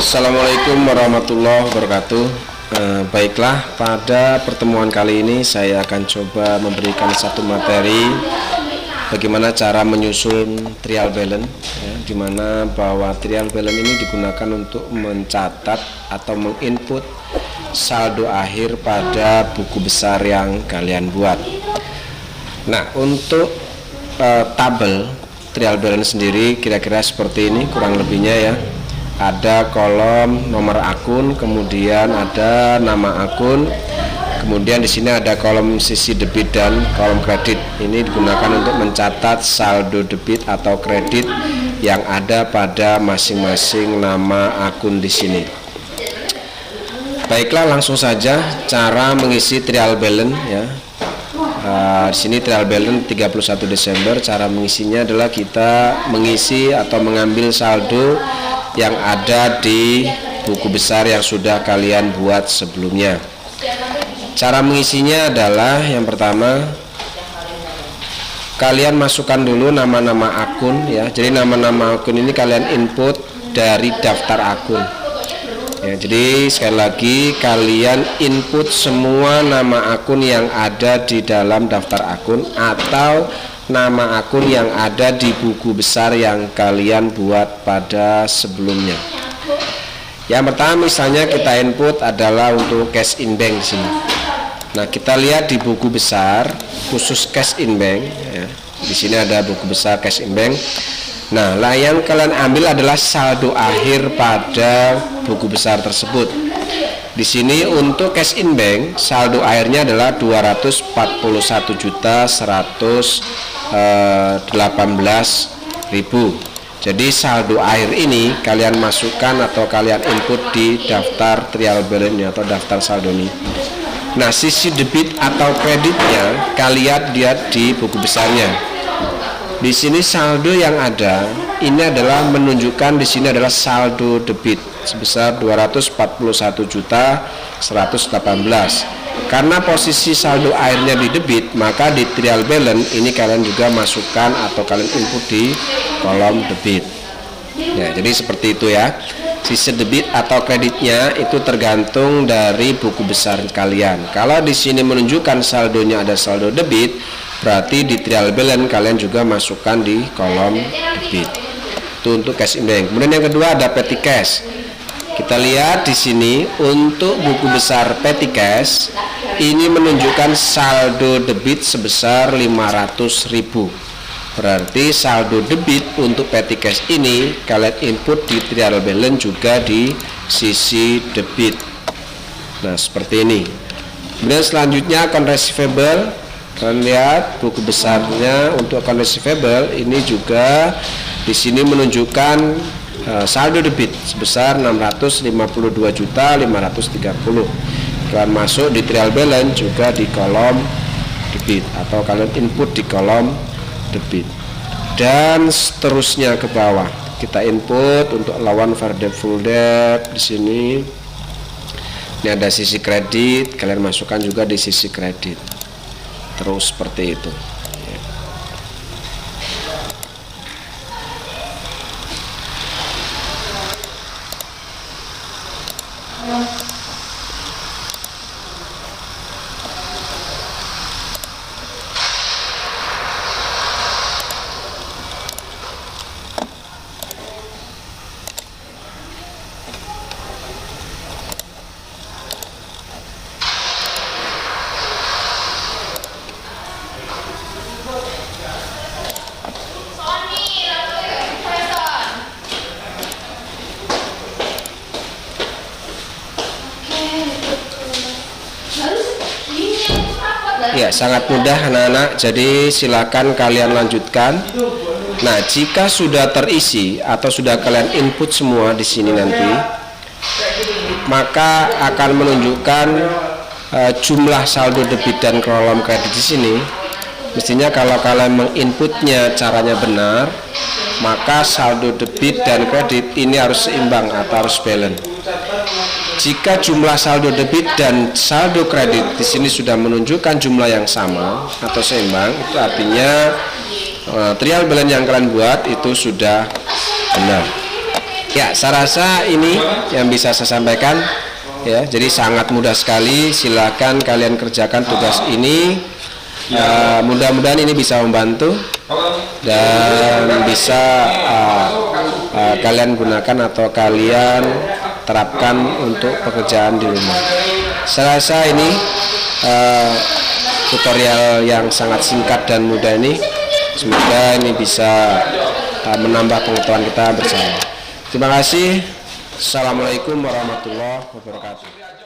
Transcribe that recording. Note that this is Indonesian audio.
Assalamualaikum warahmatullahi wabarakatuh. Baiklah, pada pertemuan kali ini saya akan coba memberikan satu materi bagaimana cara menyusun trial balance, dimana bahwa trial balance ini digunakan untuk mencatat atau menginput saldo akhir pada buku besar yang kalian buat. Nah, untuk tabel trial balance sendiri kira-kira seperti ini kurang lebihnya ya. Ada kolom nomor akun, kemudian ada nama akun, kemudian di sini ada kolom sisi debit dan kolom kredit. Ini digunakan untuk mencatat saldo debit atau kredit yang ada pada masing-masing nama akun di sini. Baiklah, langsung saja cara mengisi trial balance ya. Di sini trial balance 31 Desember. Cara mengisinya adalah kita mengisi atau mengambil saldo yang ada di buku besar yang sudah kalian buat sebelumnya. Cara mengisinya adalah yang pertama, kalian masukkan dulu nama-nama akun ya. Jadi nama-nama akun ini kalian input dari daftar akun ya. Jadi sekali lagi kalian input semua nama akun yang ada di dalam daftar akun atau nama akun yang ada di buku besar yang kalian buat pada sebelumnya. Yang pertama misalnya kita input adalah untuk cash in bank di sini. Nah, kita lihat di buku besar khusus cash in bank ya. Di sini ada buku besar cash in bank. Nah, yang kalian ambil adalah saldo akhir pada buku besar tersebut. Di sini untuk cash in bank saldo akhirnya adalah 241.118.000. Jadi saldo akhir ini kalian masukkan atau kalian input di daftar trial balance atau daftar saldo ini. Nah, sisi debit atau kreditnya kalian lihat di buku besarnya. Di sini saldo yang ada ini adalah menunjukkan di sini adalah saldo debit sebesar 241.118. Karena posisi saldo akhirnya di debit, maka di trial balance ini kalian juga masukkan atau kalian input di kolom debit. Ya, jadi seperti itu ya. Sisi debit atau kreditnya itu tergantung dari buku besar kalian. Kalau di sini menunjukkan saldonya ada saldo debit, berarti di trial balance kalian juga masukkan di kolom debit. Itu untuk cash in bank. Kemudian yang kedua ada petty cash. Kita lihat di sini untuk buku besar petty cash ini menunjukkan saldo debit sebesar 500.000. Berarti saldo debit untuk petty cash ini kalian input di trial balance juga di sisi debit. Nah, seperti ini. Kemudian selanjutnya account receivable. Kalian lihat buku besarnya untuk account receivable ini juga di sini menunjukkan saldo debit sebesar 652.530. Kalian masuk di trial balance juga di kolom debit atau kalian input di kolom debit. Dan seterusnya ke bawah. Kita input untuk lawan full debt di sini. Ini ada sisi kredit, kalian masukkan juga di sisi kredit. Terus seperti itu. Ya, sangat mudah anak-anak. Jadi silakan kalian lanjutkan. Nah, jika sudah terisi atau sudah kalian input semua di sini nanti, maka akan menunjukkan jumlah saldo debit dan kolom kredit di sini. Mestinya kalau kalian menginputnya caranya benar, maka saldo debit dan kredit ini harus seimbang atau harus balance. Jika jumlah saldo debit dan saldo kredit di sini sudah menunjukkan jumlah yang sama atau seimbang, itu artinya trial balance yang kalian buat itu sudah benar. Ya, saya rasa ini yang bisa saya sampaikan ya. Jadi sangat mudah sekali. Silakan kalian kerjakan tugas ini. Mudah-mudahan ini bisa membantu dan bisa kalian gunakan atau kalian terapkan untuk pekerjaan di rumah. Saya rasa ini tutorial yang sangat singkat dan mudah ini. Semoga ini bisa menambah pengetahuan kita bersama. Terima kasih. Assalamualaikum warahmatullahi wabarakatuh.